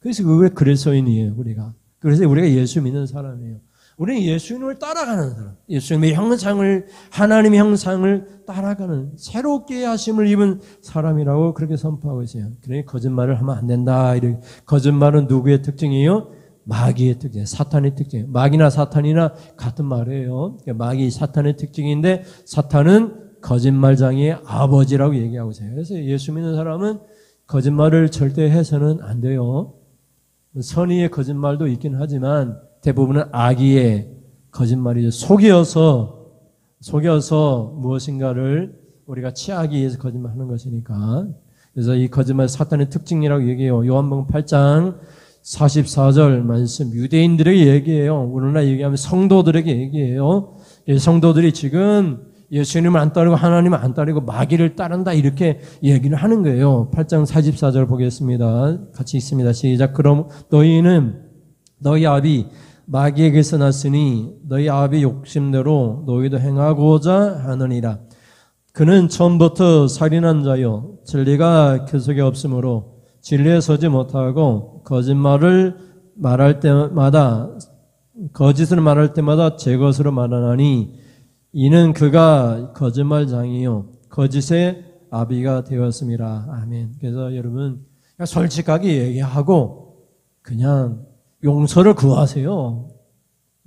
그래서 그게 그리스도인이에요, 우리가. 그래서 우리가 예수 믿는 사람이에요. 우리는 예수님을 따라가는 사람. 예수님의 형상을, 하나님의 형상을 따라가는 새롭게 하심을 입은 사람이라고 그렇게 선포하고 있어요. 그러니 거짓말을 하면 안 된다. 이렇게. 거짓말은 누구의 특징이에요? 마귀의 특징, 사탄의 특징. 마귀나 사탄이나 같은 말이에요. 마귀, 사탄의 특징인데 사탄은 거짓말장애의 아버지라고 얘기하고 있어요. 그래서 예수 믿는 사람은 거짓말을 절대 해서는 안 돼요. 선의의 거짓말도 있긴 하지만 대부분은 악의의 거짓말이죠. 속여서 무엇인가를 우리가 취하기 위해서 거짓말하는 것이니까. 그래서 이 거짓말 사탄의 특징이라고 얘기해요. 요한복음 8장 44절 말씀 유대인들에게 얘기해요. 오늘날 얘기하면 성도들에게 얘기해요. 성도들이 지금 예수님을 안 따르고 하나님을 안 따르고 마귀를 따른다 이렇게 얘기를 하는 거예요. 8장 44절 보겠습니다. 같이 읽습니다. 시작. 그럼 너희는 너희 아비 마귀에게서 났으니 너희 아비 욕심대로 너희도 행하고자 하느니라. 그는 처음부터 살인한 자요 진리가 그 속에 없으므로 진리에 서지 못하고 거짓을 말할 때마다 제 것으로 말하나니 이는 그가 거짓말장이요 거짓의 아비가 되었습니다. 아멘. 그래서 여러분 그냥 솔직하게 얘기하고 그냥 용서를 구하세요.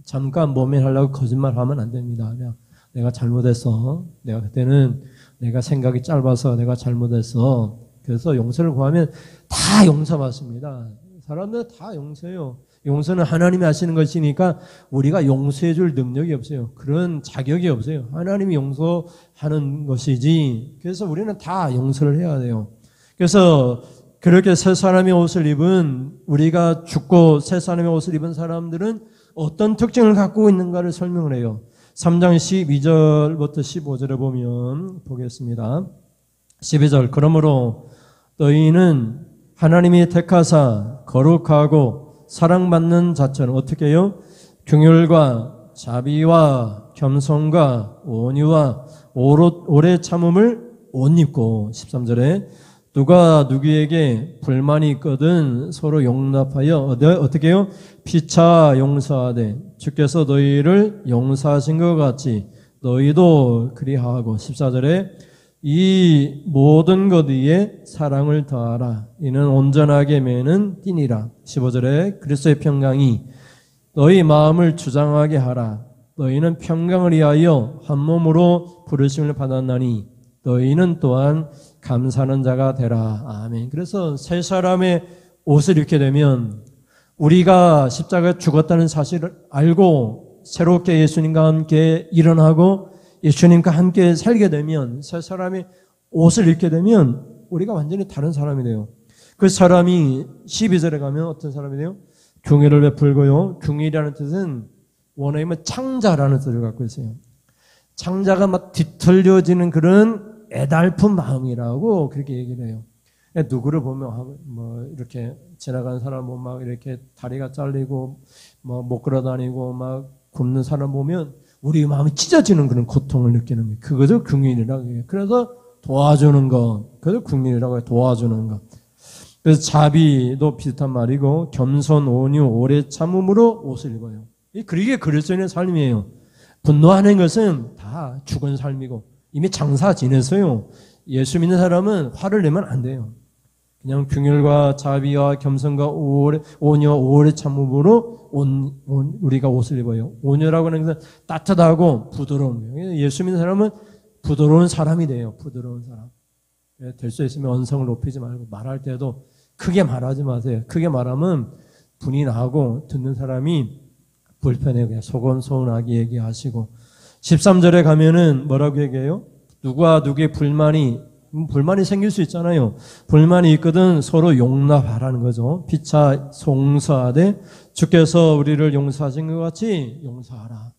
잠깐 모면하려고 거짓말하면 안 됩니다. 그냥 내가 잘못했어. 내가 그때는 내가 생각이 짧아서 내가 잘못했어. 그래서 용서를 구하면 다 용서받습니다. 사람들 다 용서해요. 용서는 하나님이 하시는 것이니까 우리가 용서해 줄 능력이 없어요. 그런 자격이 없어요. 하나님이 용서하는 것이지. 그래서 우리는 다 용서를 해야 돼요. 그래서 그렇게 새 사람의 옷을 입은 우리가 죽고 새 사람의 옷을 입은 사람들은 어떤 특징을 갖고 있는가를 설명을 해요. 3장 12절부터 15절에 보면 보겠습니다. 12절 그러므로 너희는 하나님이 택하사 거룩하고 사랑받는 자처럼 어떻게 해요? 긍휼과 자비와 겸손과 온유와 오래 참음을 옷 입고 13절에 누가 누구에게 불만이 있거든 서로 용납하여 어떻게 해요? 피차 용서하되 주께서 너희를 용서하신 것 같이 너희도 그리하고 14절에 이 모든 것 위에 사랑을 더하라. 이는 온전하게 매는 띠니라. 15절에 그리스도의 평강이 너희 마음을 주장하게 하라. 너희는 평강을 위하여 한 몸으로 부르심을 받았나니 너희는 또한 감사하는 자가 되라. 아멘. 그래서 새 사람의 옷을 입게 되면 우리가 십자가에 죽었다는 사실을 알고 새롭게 예수님과 함께 일어나고 예수님과 함께 살게 되면 새 사람의 옷을 입게 되면 우리가 완전히 다른 사람이 돼요. 그 사람이 12절에 가면 어떤 사람이 돼요? 긍휼을 베풀고요. 긍휼이라는 뜻은 원어이면 창자라는 뜻을 갖고 있어요. 창자가 막 뒤틀려지는 그런 애달픈 마음이라고 그렇게 얘기를 해요. 누구를 보면 뭐 이렇게 지나가는 사람 보면 막 이렇게 다리가 잘리고 뭐 못 걸어다니고 막 굶는 사람 보면 우리 마음이 찢어지는 그런 고통을 느끼는 거예요. 그것을 긍휼이라고 해요. 그래서 도와주는 것, 그것을 긍휼이라고 해요. 도와주는 것. 그래서 자비도 비슷한 말이고 겸손, 온유, 오래 참음으로 옷을 입어요. 그게 그리스도인의 삶이에요. 분노하는 것은 다 죽은 삶이고 이미 장사 지냈어요. 예수 믿는 사람은 화를 내면 안 돼요. 그냥 긍휼과 자비와 겸손과 온유와 오래 참음으로 우리가 옷을 입어요. 온유라고 하는 것은 따뜻하고 부드러운 거예요. 예수 믿는 사람은 부드러운 사람이 돼요. 부드러운 사람. 될 수 있으면 언성을 높이지 말고 말할 때도 크게 말하지 마세요. 크게 말하면 분이 나고 듣는 사람이 불편해요. 그냥 소곤소곤하게 얘기하시고. 13절에 가면은 뭐라고 얘기해요? 누가 누구의 불만이 생길 수 있잖아요. 불만이 있거든 서로 용납하라는 거죠. 피차 송사하되 주께서 우리를 용서하신 것 같이 용서하라.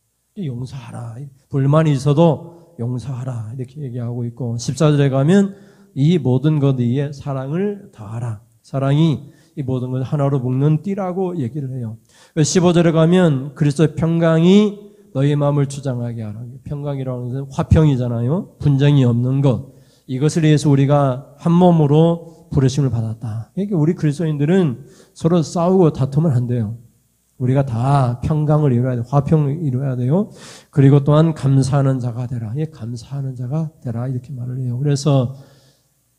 용서하라. 불만이 있어도 용서하라. 이렇게 얘기하고 있고 14절에 가면 이 모든 것 위에 사랑을 더하라. 사랑이 이 모든 걸 하나로 묶는 띠라고 얘기를 해요. 15절에 가면 그리스도의 평강이 너희 마음을 주장하게 하라. 평강이라는 것은 화평이잖아요. 분쟁이 없는 것. 이것을 위해서 우리가 한 몸으로 부르심을 받았다. 그러니까 우리 그리스도인들은 서로 싸우고 다투면 안 돼요. 우리가 다 평강을 이루어야 돼요. 화평을 이루어야 돼요. 그리고 또한 감사하는 자가 되라. 감사하는 자가 되라. 이렇게 말을 해요. 그래서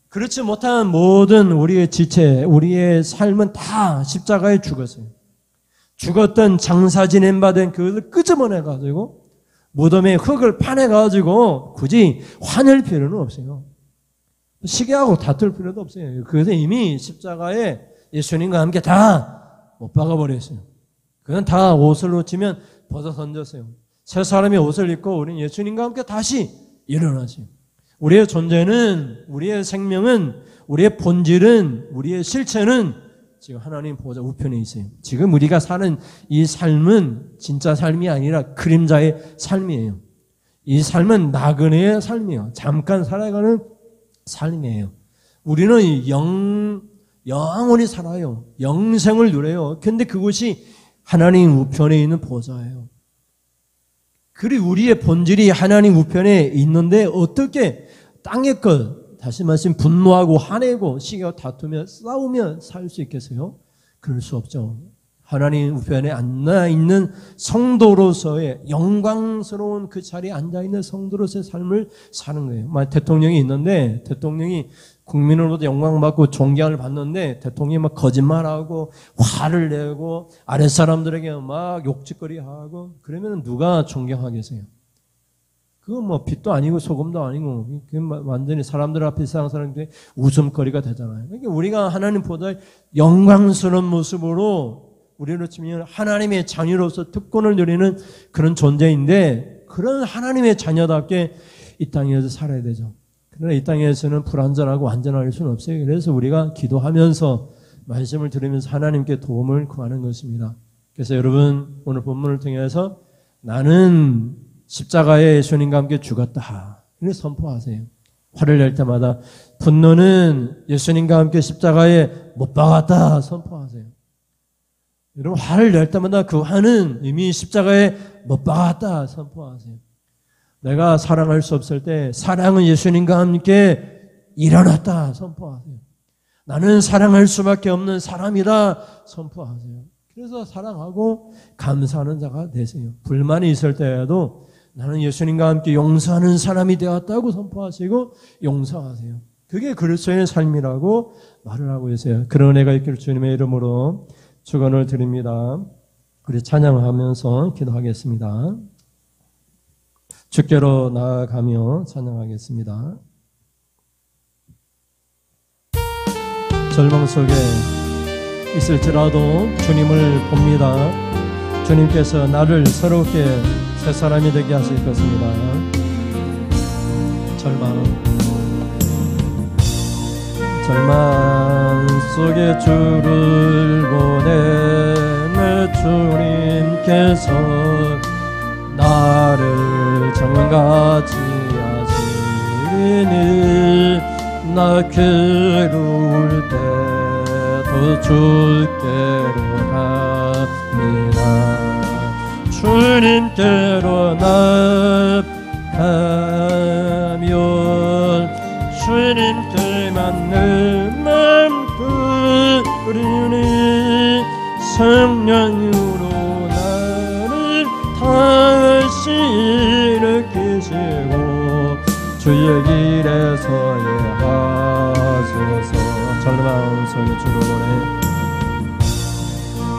그렇지 못한 모든 우리의 지체, 우리의 삶은 다 십자가에 죽었어요. 죽었던 장사 지낸 바 된 그것을 끄집어내가지고 무덤에 흙을 파내가지고 굳이 화낼 필요는 없어요. 시기하고 다툴 필요도 없어요. 그것은 이미 십자가에 예수님과 함께 다 못 박아버렸어요. 그건 다 옷을 놓치면 벗어 던졌어요. 새 사람의 옷을 입고 우리는 예수님과 함께 다시 일어나세요. 우리의 존재는, 우리의 생명은, 우리의 본질은, 우리의 실체는 지금 하나님 보호자 우편에 있어요. 지금 우리가 사는 이 삶은 진짜 삶이 아니라 그림자의 삶이에요. 이 삶은 나그네의 삶이에요. 잠깐 살아가는 삶이에요. 우리는 영원히 살아요. 영생을 누려요. 그런데 그것이 하나님 우편에 있는 보좌예요. 그리고 우리의 본질이 하나님 우편에 있는데 어떻게 땅의 것, 다시 말씀 분노하고 화내고 시기하고 다투며 싸우며 살 수 있겠어요? 그럴 수 없죠. 하나님 우편에 앉아있는 성도로서의 영광스러운 그 자리에 앉아있는 성도로서의 삶을 사는 거예요. 대통령이 있는데 대통령이 국민으로부터 영광받고 존경을 받는데 대통령이 막 거짓말하고 화를 내고 아랫사람들에게 막 욕짓거리하고 그러면 누가 존경하겠어요? 그건 뭐 빛도 아니고 소금도 아니고 완전히 사람들 앞에 세상 사람들이 웃음거리가 되잖아요. 그러니까 우리가 하나님 보다 영광스러운 모습으로 우리로 치면 하나님의 자녀로서 특권을 누리는 그런 존재인데 그런 하나님의 자녀답게 이 땅에서 살아야 되죠. 그러나 이 땅에서는 불안전하고 안전할 수는 없어요. 그래서 우리가 기도하면서 말씀을 들으면서 하나님께 도움을 구하는 것입니다. 그래서 여러분 오늘 본문을 통해서 나는 십자가에 예수님과 함께 죽었다. 이렇게 선포하세요. 화를 낼 때마다 분노는 예수님과 함께 십자가에 못 박았다. 선포하세요. 여러분 화를 낼 때마다 그 화는 이미 십자가에 못 박았다. 선포하세요. 내가 사랑할 수 없을 때 사랑은 예수님과 함께 일어났다. 선포하세요. 나는 사랑할 수밖에 없는 사람이다. 선포하세요. 그래서 사랑하고 감사하는 자가 되세요. 불만이 있을 때에도 나는 예수님과 함께 용서하는 사람이 되었다고 선포하시고 용서하세요. 그게 그리스도의 삶이라고 말을 하고 계세요. 그런 은혜가 있기를 주님의 이름으로 축원을 드립니다. 우리 찬양하면서 기도하겠습니다. 주께로 나아가며 찬양하겠습니다. 절망 속에 있을지라도 주님을 봅니다. 주님께서 나를 새롭게 새 사람이 되게 하실 것입니다. 절망 속에 주를 보내 주님께서 나를 정같이 하시니 나 괴로울 때도 주께로 갑니다. 주님께로 나가면 주님께만 내 맘 뿌리니 성령으로 나를 다시 일으키시고 주의 길에 서게 하소서. 절망 속에 주를 보내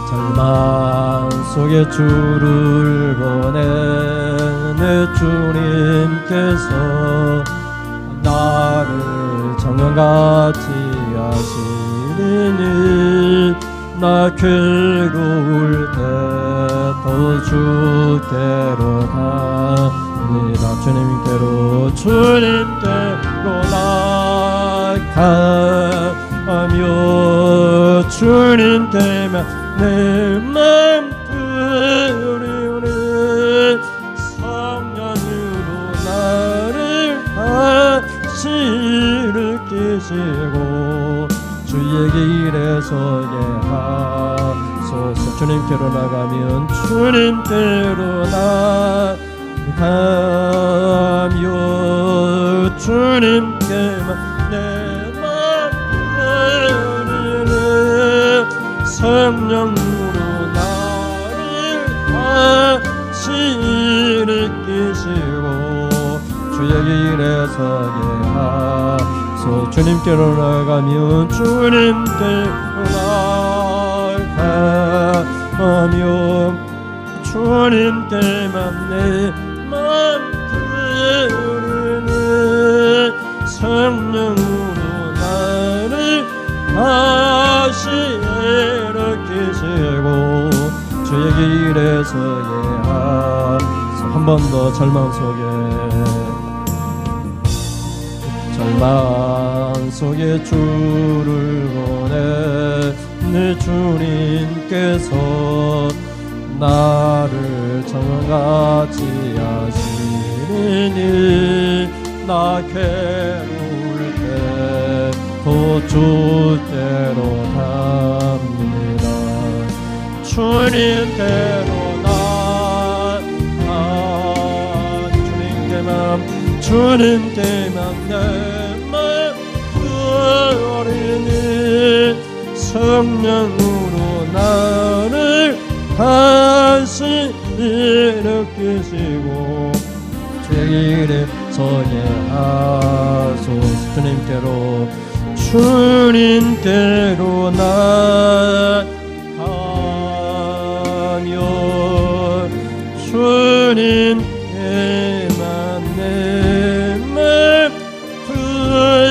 절망 속에 주를 보내 내 주님께서 나를 정령같이 하시리니 나 괴로울 때도 주께로 갑니다. 주님께로 나아가며 주님께만 내 맘 드리오니 성령으로 나를 다시 일으키시고 주의 길에 서게 하소서. 주님께로 나가면 주님께로 나가며 주님께만 내 맘 드리는 성령으로 나를 다시 일으키시고 주의 길에 서게 하소서. 주님께로 나가면 주님께로 나가며 주님께만 내 맘 드리는 성령으로 나를 다시 일으키시고 주의 길에 서게 하소서. 한 번 더 절망 속에 주를 보내 내 주님께서 나를 정령같이 하시리니 나 괴로울 때도 주께로 갑니다. 주님께로 주님께만 내 맘 드리니 성령으로 나를 다시 일으키시고 주의 길에 서게 하소서. 주님께로 나가며 주님께만 내 맘 드리니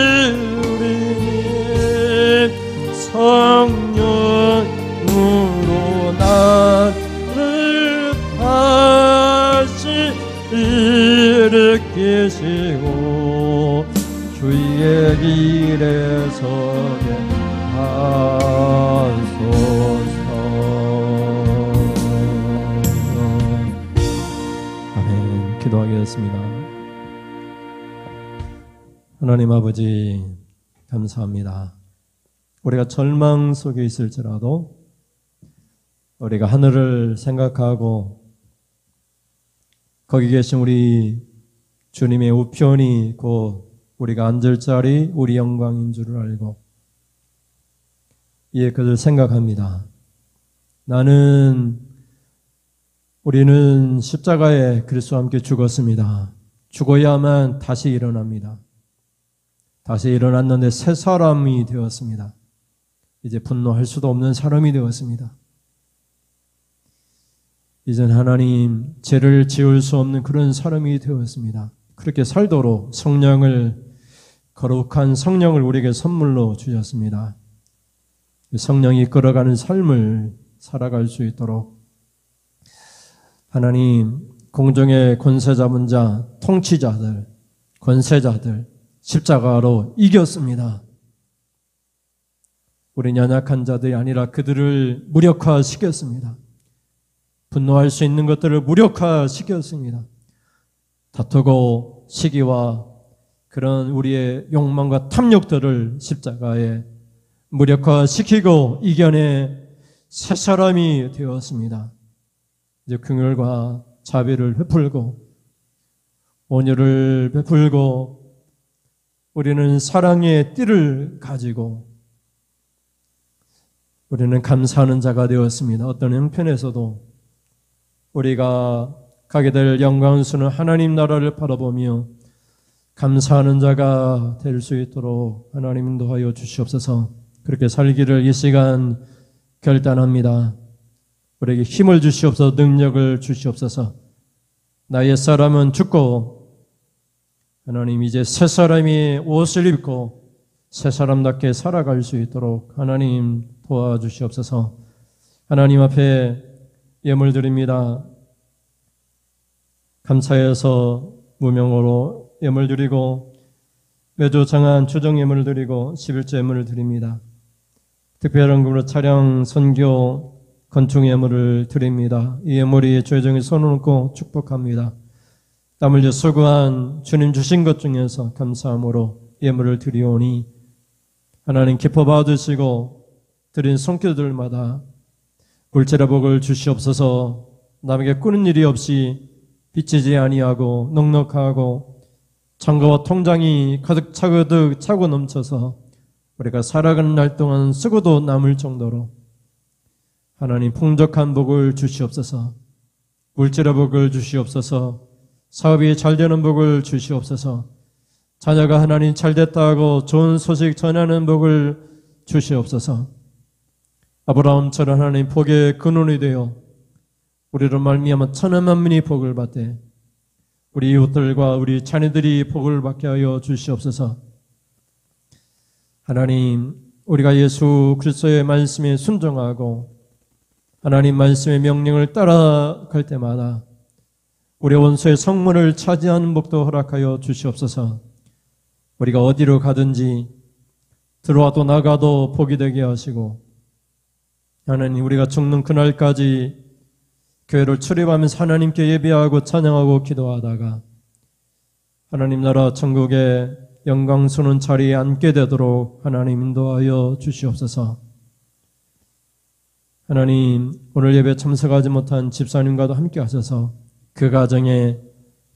성령으로 나를 다시 일으키시고 주의 길에 서게 하소서. 아멘. 기도하겠습니다. 하나님 아버지 감사합니다. 우리가 절망 속에 있을지라도 우리가 하늘을 생각하고 거기 계신 우리 주님의 우편이 곧 우리가 앉을 자리 우리 영광인 줄을 알고 이에 그를 생각합니다. 우리는 십자가에 그리스도와 함께 죽었습니다. 죽어야만 다시 일어납니다. 다시 일어났는데 새 사람이 되었습니다. 이제 분노할 수도 없는 사람이 되었습니다. 이젠 하나님 죄를 지을 수 없는 그런 사람이 되었습니다. 그렇게 살도록 거룩한 성령을 우리에게 선물로 주셨습니다. 성령이 이끌어가는 삶을 살아갈 수 있도록 하나님 공중의 권세 잡은 자, 통치자들, 권세자들 십자가로 이겼습니다. 우리 연약한 자들이 아니라 그들을 무력화시켰습니다. 분노할 수 있는 것들을 무력화시켰습니다. 다투고 시기와 그런 우리의 욕망과 탐욕들을 십자가에 무력화시키고 이겨내 새 사람이 되었습니다. 이제 긍휼과 자비를 베풀고 온유를 베풀고 우리는 사랑의 띠를 가지고 우리는 감사하는 자가 되었습니다. 어떤 형편에서도 우리가 가게 될 영광스러운 하나님 나라를 바라보며 감사하는 자가 될 수 있도록 하나님 인도하여 주시옵소서. 그렇게 살기를 이 시간 결단합니다. 우리에게 힘을 주시옵소서, 능력을 주시옵소서. 나 옛사람은 죽고 하나님 이제 새 사람이 옷을 입고 새 사람답게 살아갈 수 있도록 하나님 도와주시옵소서. 하나님 앞에 예물 드립니다. 감사해서 무명으로 예물 드리고 매주 정한 주정 예물을 드리고 11조 예물을 드립니다. 특별헌금으로 차량, 선교, 건축 예물을 드립니다. 이 예물이 주의 손을 얹고 축복합니다. 땀 흘려 수고한 주님 주신 것 중에서 감사함으로 예물을 드리오니 하나님 기뻐 받으시고 드린 손길들마다 물질의 복을 주시옵소서. 남에게 꾸는 일이 없이 빚지지 아니하고 넉넉하고 창고와 통장이 가득 차고 넘쳐서 우리가 살아가는 날 동안 쓰고도 남을 정도로 하나님 풍족한 복을 주시옵소서. 물질의 복을 주시옵소서. 사업이 잘 되는 복을 주시옵소서. 자녀가 하나님 잘 됐다고 좋은 소식 전하는 복을 주시옵소서. 아브라함처럼 하나님 복의 근원이 되어 우리로 말미암아 천하 만민이 복을 받되 우리 이웃들과 우리 자녀들이 복을 받게 하여 주시옵소서. 하나님, 우리가 예수 그리스도의 말씀에 순종하고 하나님 말씀의 명령을 따라갈 때마다 우리 원수의 성문을 차지하는 복도 허락하여 주시옵소서. 우리가 어디로 가든지 들어와도 나가도 복이 되게 하시고 하나님, 우리가 죽는 그날까지 교회를 출입하면서 하나님께 예배하고 찬양하고 기도하다가 하나님 나라 천국의 영광스러운 자리에 앉게 되도록 하나님 인도하여 주시옵소서. 하나님, 오늘 예배 참석하지 못한 집사님과도 함께 하셔서 그 가정에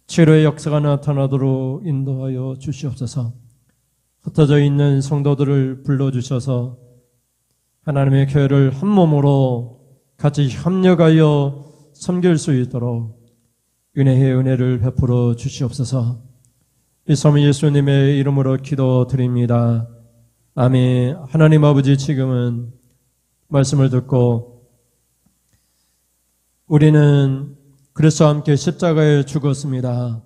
치료의 역사가 나타나도록 인도하여 주시옵소서. 흩어져 있는 성도들을 불러주셔서 하나님의 교회를 한 몸으로 같이 협력하여 섬길 수 있도록 은혜의 은혜를 베풀어 주시옵소서. 이 섬 예수님의 이름으로 기도드립니다. 아멘. 하나님 아버지, 지금은 말씀을 듣고 우리는 그리스도와 함께 십자가에 죽었습니다.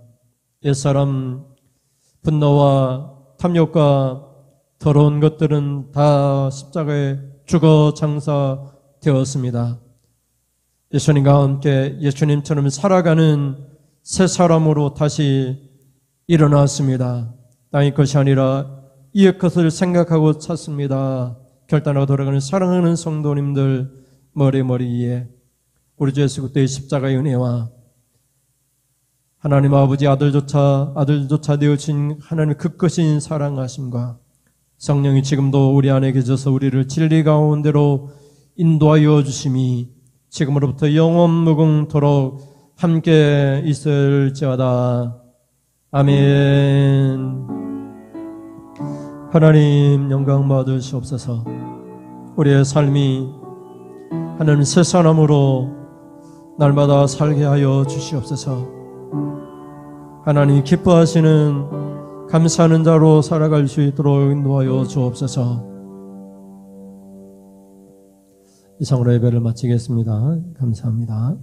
옛사람 분노와 탐욕과 더러운 것들은 다 십자가에 죽어 장사되었습니다. 예수님과 함께 예수님처럼 살아가는 새 사람으로 다시 일어났습니다. 땅의 것이 아니라 이의 것을 생각하고 찾습니다. 결단하고 돌아가는 사랑하는 성도님들 머리 위에 우리 주 예수 그리스도의 십자가의 은혜와 하나님 아버지 아들조차 되어진 하나님의 극거신 사랑하심과 성령이 지금도 우리 안에 계셔서 우리를 진리 가운데로 인도하여 주심이 지금으로부터 영원 무궁토록 함께 있을지어다. 아멘. 하나님 영광 받으시옵소서. 우리의 삶이 하나님 새 사람으로 날마다 살게 하여 주시옵소서. 하나님 기뻐하시는 감사하는 자로 살아갈 수 있도록 인도하여 주옵소서. 이상으로 예배를 마치겠습니다. 감사합니다.